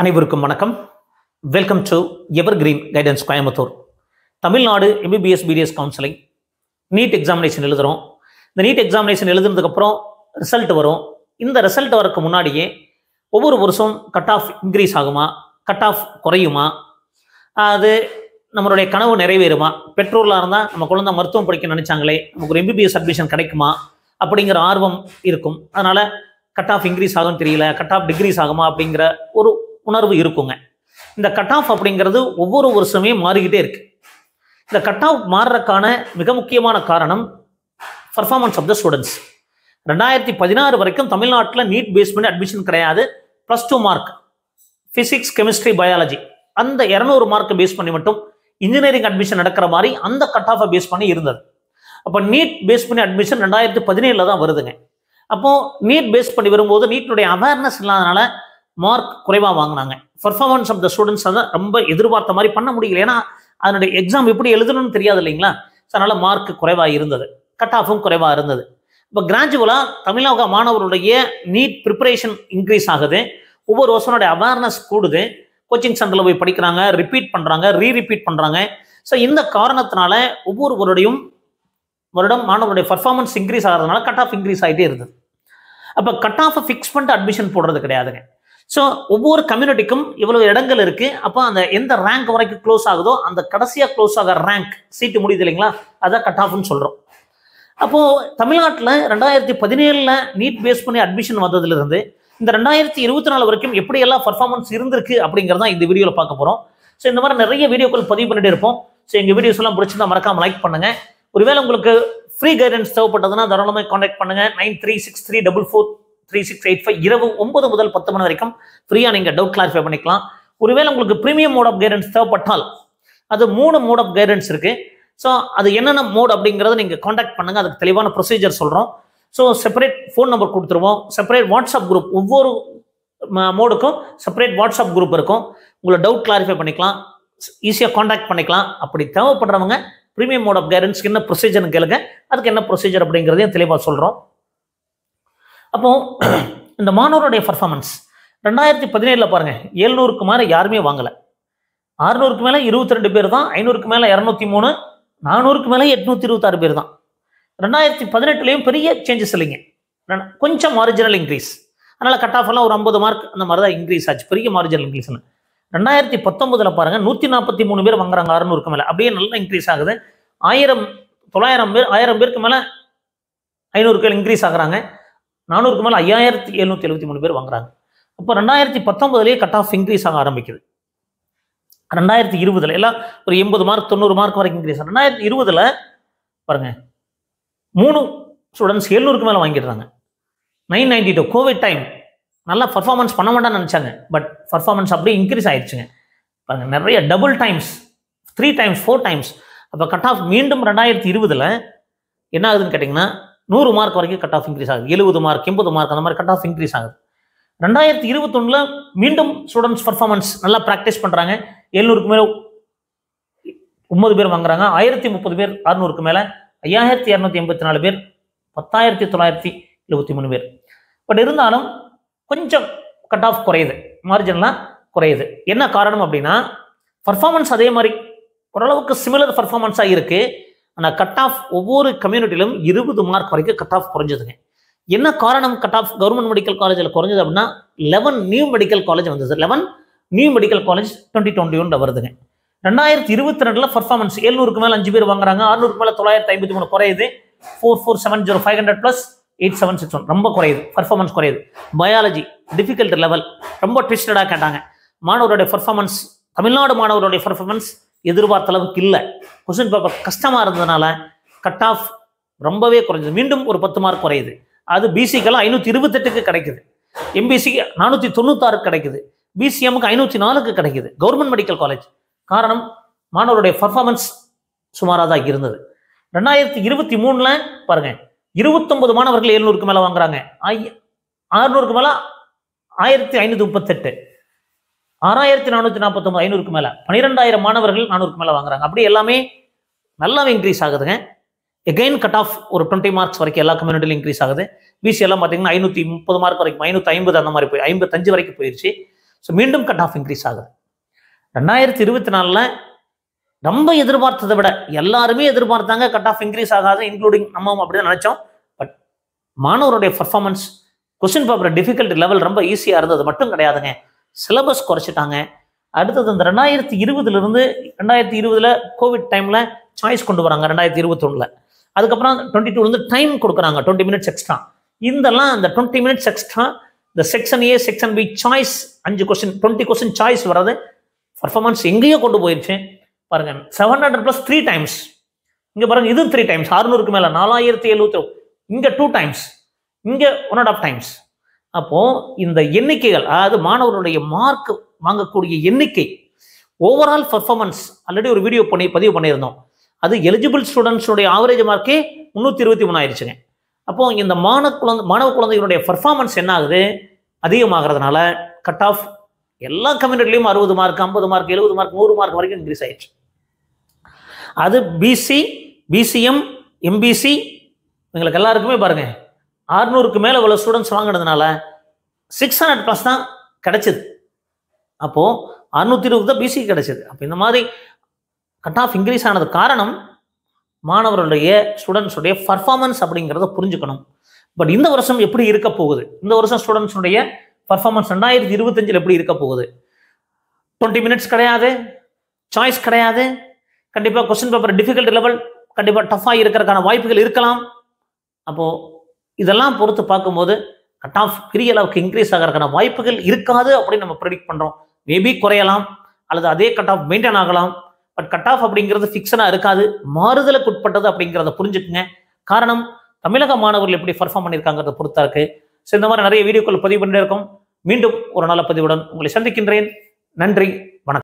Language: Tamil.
அனைவருக்கும் வணக்கம். Welcome to evergreen guidance Coimbatore. Tamil Nadu MBBS BDS counselling NEET examination எழுதுகிறோம். இந்த நீட் எக்ஸாமினேஷன் எழுதுனதுக்கப்புறம் ரிசல்ட் வரும். இந்த ரிசல்ட் வரக்கு முன்னாடியே ஒவ்வொரு வருஷம் கட் ஆஃப் இன்க்ரீஸ் ஆகுமா, கட் ஆஃப் குறையுமா, அது நம்மளுடைய கனவு நிறைவேறுமா, பெற்றோர்களாக இருந்தால் நம்ம குழந்தை மருத்துவம் படிக்க நினச்சாங்களே நமக்கு ஒரு எம்பிபிஎஸ் அட்மிஷன் கிடைக்குமா அப்படிங்கிற ஆர்வம் இருக்கும். அதனால் கட் ஆஃப் இன்க்ரீஸ் ஆகும்னு தெரியல, கட் ஆஃப் டிக்ரீஸ் ஆகுமா அப்படிங்கிற ஒரு உணர்வு இருக்குங்க. இந்த கட் ஆஃப் அப்படிங்கிறது ஒவ்வொரு வருஷமே மாறிக்கிட்டே இருக்கு. இந்த கட் ஆஃப் மாறுறதுக்கான மிக முக்கியமான காரணம் பர்ஃபார்மன்ஸ் ஆஃப் த ஸ்டூடெண்ட்ஸ். 2016 வரைக்கும் தமிழ்நாட்டில் நீட் பேஸ் பண்ணி அட்மிஷன் கிடையாது. +2 மார்க் ஃபிசிக்ஸ், கெமிஸ்ட்ரி, பயாலஜி அந்த 200 மார்க் பேஸ் பண்ணி மட்டும் இன்ஜினியரிங் அட்மிஷன் நடக்கிற மாதிரி அந்த கட் ஆஃபை பேஸ் பண்ணி இருந்தது. அப்போ நீட் பேஸ் பண்ணி அட்மிஷன் 2017 தான் வருதுங்க. அப்போ நீட் பேஸ் பண்ணி வரும்போது நீட்டுடைய அவேர்னஸ் இல்லாதனால மார்க் குறைவாக வாங்கினாங்க. பர்ஃபார்மன்ஸ் ஆஃப் த ஸ்டூடெண்ட்ஸ் அதை ரொம்ப எதிர்பார்த்த மாதிரி பண்ண முடியல. ஏன்னா அதனுடைய எக்ஸாம் எப்படி எழுதணும்னு தெரியாது இல்லைங்களா. அதனால மார்க் குறைவாக இருந்தது, கட் ஆஃபும் குறைவாக இருந்தது. இப்போ கிராஜுவலாக தமிழக மாணவருடைய நீட் ப்ரிப்பரேஷன் இன்க்ரீஸ் ஆகுது. ஒவ்வொரு வருஷனுடைய அவேர்னஸ் கூடுது. கோச்சிங் சென்டரில் போய் படிக்கிறாங்க, ரிப்பீட் பண்ணுறாங்க, ரீரிப்பீட் பண்ணுறாங்க. ஸோ இந்த காரணத்தினால ஒவ்வொரு வருடம் மாணவருடைய பர்ஃபார்மன்ஸ் இன்க்ரீஸ் ஆகிறதுனால கட் ஆஃப் இன்க்ரீஸ் ஆகிட்டே இருந்தது. அப்போ கட் ஆஃபை ஃபிக்ஸ் பண்ணிட்டு அட்மிஷன் போடுறது கிடையாதுங்க. ஸோ ஒவ்வொரு கம்யூனிட்டிக்கும் இவ்வளவு இடங்கள் இருக்குது. அப்போ அந்த எந்த ரேங்க் வரைக்கும் க்ளோஸ் ஆகுதோ அந்த கடைசியாக க்ளோஸ் ஆகிற ரேங்க் சீட்டு முடியுது இல்லைங்களா, அதான் கட் ஆஃப்னு சொல்கிறோம். அப்போது தமிழ்நாட்டில் 2017 நீட் பேஸ் பண்ணி அட்மிஷன் வந்ததுலேருந்து இந்த 2024 வரைக்கும் எப்படியெல்லாம் பர்ஃபார்மன்ஸ் இருந்திருக்கு அப்படிங்கிறதான் இந்த வீடியோவில் பார்க்க போகிறோம். ஸோ இந்த மாதிரி நிறைய வீடியோக்கள் பதிவு பண்ணிட்டு இருப்போம். ஸோ எங்கள் வீடியோஸ் எல்லாம் பிடிச்சிருந்தா மறக்காம லைக் பண்ணுங்கள். ஒருவேளை உங்களுக்கு ஃப்ரீ கைடன்ஸ் தேவைப்பட்டதுன்னா தாராளமாக கான்டாக்ட் பண்ணுங்கள். 9363443685 இரவு 9 முதல் 10 மணி வரைக்கும் ஃப்ரீயாக நீங்கள் டவுட் கிளாரிஃபை பண்ணிக்கலாம். ஒருவேளை உங்களுக்கு ப்ரீமியம் மோட் ஆஃப் கைடன்ஸ் தேவைப்பட்டால் அது 3 மோட் ஆஃப் கைடன்ஸ் இருக்குது. ஸோ அது என்னென்ன மோட் அப்படிங்கிறத நீங்கள் கான்டாக்ட் பண்ணுங்கள். அதுக்கு தெளிவான ப்ரொசீஜர் சொல்கிறோம். ஸோ செப்பரேட் ஃபோன் நம்பர் கொடுத்துருவோம், செப்பரேட் வாட்ஸ்அப் குரூப், ஒவ்வொரு மோடுக்கும் செப்பரேட் வாட்ஸ்அப் குரூப் இருக்கும். உங்களை டவுட் கிளாரிஃபை பண்ணிக்கலாம், ஈஸியாக கான்டாக்ட் பண்ணிக்கலாம். அப்படி தேவைப்படுறவங்க ப்ரீமியம் மோட் ஆஃப் கைடன்ஸ்க்கு என்ன ப்ரொசீஜர்னு கேளுங்க, அதுக்கு என்ன ப்ரொசீஜர் அப்படிங்கிறதையும் தெளிவாக சொல்கிறோம். அப்போ இந்த மாணவருடைய பர்ஃபார்மன்ஸ் 2017 பாருங்க, 700க்கு மேலே யாருமே வாங்கலை. 600க்கு மேலே 22 பேர் தான், 500க்கு மேலே 203, 400க்கு மேலே 826 பேர் தான். 2018 பெரிய சேஞ்சஸ் இல்லைங்க, கொஞ்சம் மார்ஜினல் இன்க்ரீஸ். அதனால் கட் ஆஃப் எல்லாம் ஒரு 50 மார்க் அந்த மாதிரி தான் இன்க்ரீஸ் ஆச்சு, பெரிய மார்ஜினல் இன்க்ரீஸ். 2019 பாருங்க 143 பேர் வாங்குறாங்க 600க்கு மேலே, அப்படியே நல்லா இன்க்ரீஸ் ஆகுது. 1000 பேருக்கு மேலே 500 பேர் இன்க்ரீஸ் ஆகுறாங்க. 400க்கு மேலே 5773 பேர் வாங்குறாங்க. அப்போ 2019 கட் ஆஃப் இன்க்ரீஸ் ஆக ஆரம்பிக்குது. 2020 எல்லாம் ஒரு 80 மார்க் 90 மார்க் வரைக்கும் இன்க்ரீஸ் ஆகும். 2020 பாருங்க 3 ஸ்டூடெண்ட்ஸ் 700க்கு மேலே வாங்கிடுறாங்க. 992 கோவிட் டைம் நல்லா பர்ஃபார்மன்ஸ் பண்ண மாட்டான்னு நினச்சாங்க, பட் பர்ஃபார்மன்ஸ் அப்படியே இன்க்ரீஸ் ஆயிடுச்சுங்க. பாருங்க நிறைய டபுள் டைம்ஸ், 3 டைம்ஸ் 4 டைம்ஸ். அப்போ கட் ஆஃப் மீண்டும் 2020 என்ன ஆகுதுன்னு கேட்டிங்கன்னா 100 மார்க் வரைக்கும் கட் ஆஃப் இன்க்ரீஸ் ஆகுது. 70 மார்க் 80 மார்க் அந்த மாதிரி கட் ஆஃப் இன்க்ரீஸ் ஆகுது. 2021 மீண்டும் ஸ்டூடெண்ட்ஸ் பர்ஃபார்மன்ஸ் நல்லா ப்ராக்டிஸ் பண்ணுறாங்க. 700க்கு மேலே 9 பேர் வாங்குறாங்க. 1030 பேர் 600க்கு மேலே, 5284 பேர், 10973 பேர். பட் இருந்தாலும் கொஞ்சம் கட் ஆஃப் குறையுது, மார்ஜின்லாம் குறையுது. என்ன காரணம் அப்படின்னா பர்ஃபார்மன்ஸ் அதே மாதிரி ஓரளவுக்கு சிமிலர் பர்ஃபார்மன்ஸாக இருக்குது. ஆனால் கட் ஆஃப் ஒவ்வொரு கம்யூனிட்டியிலும் 20 மார்க் வரைக்கும் கட் ஆஃப் குறைஞ்சதுங்க. என்ன காரணம் கட் ஆஃப் கவர்மெண்ட் மெடிக்கல் காலேஜில் குறைஞ்சது அப்படின்னா 11 நியூ மெடிக்கல் காலேஜ் வந்தது. 11 நியூ மெடிக்கல் காலேஜ் 2021 வருதுங்க. 2022 பர்ஃபார்மன்ஸ் 700க்கு மேலே 5 பேர் வாங்குறாங்க, 600க்கு மேலே 953 குறையுது. 4470 500 + 8761 ரொம்ப குறையுது, பர்ஃபார்மன்ஸ் குறையுது. பயாலஜி டிஃபிகல்ட் லெவல் ரொம்ப ட்விஸ்டடாக கேட்டாங்க. மாணவருடைய பர்ஃபார்மன்ஸ், தமிழ்நாடு மாணவருடைய பர்ஃபார்மன்ஸ் எதிர்பார்த்த அளவுக்கு இல்லை. கொஸ்டின் பேப்பர் கஷ்டமாக இருந்ததுனால கட் ஆஃப் ரொம்பவே குறைஞ்சது. மீண்டும் ஒரு 10 மார்க் குறையுது. அது பிசிக்கெல்லாம் 528க்கு கிடைக்குது, எம்பிசிக்கு 496 கிடைக்குது, பிசிஎம்க்கு 504க்கு கிடைக்குது கவர்மெண்ட் மெடிக்கல் காலேஜ். காரணம் மாணவருடைய பர்ஃபார்மன்ஸ் சுமாராக தான் இருந்தது. 2023 பாருங்க 29 மாணவர்கள் 700க்கு மேலே வாங்குறாங்க, 600க்கு மேலே 1538, 6449 500க்கு மேலே, 12000 மாணவர்கள் 400க்கு மேலே வாங்குறாங்க. அப்படி எல்லாமே நல்லாவே இன்க்ரீஸ் ஆகுதுங்க. எகைன் கட் ஆஃப் ஒரு 20 மார்க்ஸ் வரைக்கும் எல்லா கம்யூனிட்டிலும் இன்க்ரீஸ் ஆகுது. பிசி எல்லாம் பார்த்தீங்கன்னா 530 மார்க் வரைக்கும், 550 அந்த மாதிரி போய் 55 வரைக்கும் போயிடுச்சு. ஸோ மீண்டும் கட் ஆஃப் இன்க்ரீஸ் ஆகுது. 2024 ரொம்ப எதிர்பார்த்ததை விட எல்லாருமே எதிர்பார்த்தாங்க கட் ஆஃப் இன்க்ரீஸ் ஆகாது, இன்க்ளூடிங் நம்ம அப்படிதான் நினைச்சோம். பட் மாணவருடைய performance, question paper difficulty level ரொம்ப ஈஸியாக இருந்தது மட்டும் கிடையாதுங்க, சிலபஸ் குறைச்சிட்டாங்க. அடுத்தது இந்த 2020 2020 கோவிட் டைமில் சாய்ஸ் கொண்டு வராங்க 2021. அதுக்கப்புறம் 22 டைம் கொடுக்குறாங்க 20 மினிட்ஸ் எக்ஸ்ட்ரா. இதெல்லாம் அந்த 20 மினிட்ஸ் எக்ஸ்ட்ரா இந்த section A section B choice 5 question 20 question choice வர்றது பர்ஃபார்மன்ஸ் எங்கேயோ கொண்டு போயிடுச்சு பாருங்க. 700 + 3 டைம்ஸ், இங்கே பாருங்க இது 3 டைம்ஸ், 600க்கு மேலே 4070, இங்கே 2 டைம்ஸ், இங்கே 1.5 டைம்ஸ். அப்போ இந்த எண்ணிக்கைகள், அதாவது மாணவர்களுடைய மார்க் வாங்கக்கூடிய எண்ணிக்கை, ஓவரால் பர்ஃபார்மன்ஸ் ஆல்ரெடி ஒரு வீடியோ பதிவு பண்ணியிருந்தோம். அது எலிஜிபிள் ஸ்டூடெண்ட்ஸுடைய ஆவரேஜ் மார்க்கே 323 ஆயிடுச்சுங்க. அப்போ இந்த மாணவ குழந்தைகளுடைய பர்ஃபார்மன்ஸ் என்ன ஆகுது, அதிகமாகிறதுனால கட் ஆஃப் எல்லா கம்யூனிட்டிலையும் 60 மார்க் 50 மார்க் 70 மார்க் 100 மார்க் வரைக்கும் இன்க்ரீஸ் ஆயிடுச்சு. அது பிசி பிசிஎம் எம்பிசி எங்களுக்கு எல்லாருக்குமே பாருங்க 600க்கு மேலே இவ்வளோ ஸ்டூடெண்ட்ஸ் வாங்கினதுனால 600+ தான் கிடைச்சிது. அப்போது 620 தான் பிசி கிடைச்சிது. அப்போ இந்த மாதிரி கட் ஆஃப் இன்க்ரீஸ் ஆனது காரணம் மாணவர்களுடைய ஸ்டூடெண்ட்ஸுடைய பர்ஃபார்மன்ஸ் அப்படிங்கிறத புரிஞ்சுக்கணும். பட் இந்த வருஷம் எப்படி இருக்க போகுது, இந்த வருஷம் ஸ்டூடெண்ட்ஸுடைய பர்ஃபார்மன்ஸ் 2025 எப்படி இருக்க போகுது? 20 மினிட்ஸ் கிடையாது, சாய்ஸ் கிடையாது, கண்டிப்பாக கொஸ்டின் பேப்பர் டிஃபிகல்ட்டி லெவல் கண்டிப்பாக டஃப்பாக இருக்கிறதுக்கான வாய்ப்புகள் இருக்கலாம். அப்போது இதெல்லாம் பொறுத்து பார்க்கும்போது கட் ஆஃப் பெரிய அளவுக்கு இன்க்ரீஸ் ஆகிறதுக்கான வாய்ப்புகள் இருக்காது அப்படின்னு நம்ம ப்ரெடிக்ட் பண்ணுறோம். மேபி குறையலாம் அல்லது அதே கட் ஆஃப் மெயின்டைன் ஆகலாம். பட் கட் ஆஃப் அப்படிங்கிறது ஃபிக்ஸனாக இருக்காது, மாறுதலுக்கு உட்பட்டது அப்படிங்கிறத புரிஞ்சுக்குங்க. காரணம் தமிழக மாணவர்கள் எப்படி பர்ஃபார்ம் பண்ணியிருக்காங்கிறத பொறுத்தா இருக்கு. ஸோ இந்த மாதிரி நிறைய வீடியோக்கள் பதிவு பண்ணியிருக்கோம். மீண்டும் ஒரு நல்ல பதிவுடன் உங்களை சந்திக்கின்றேன். நன்றி.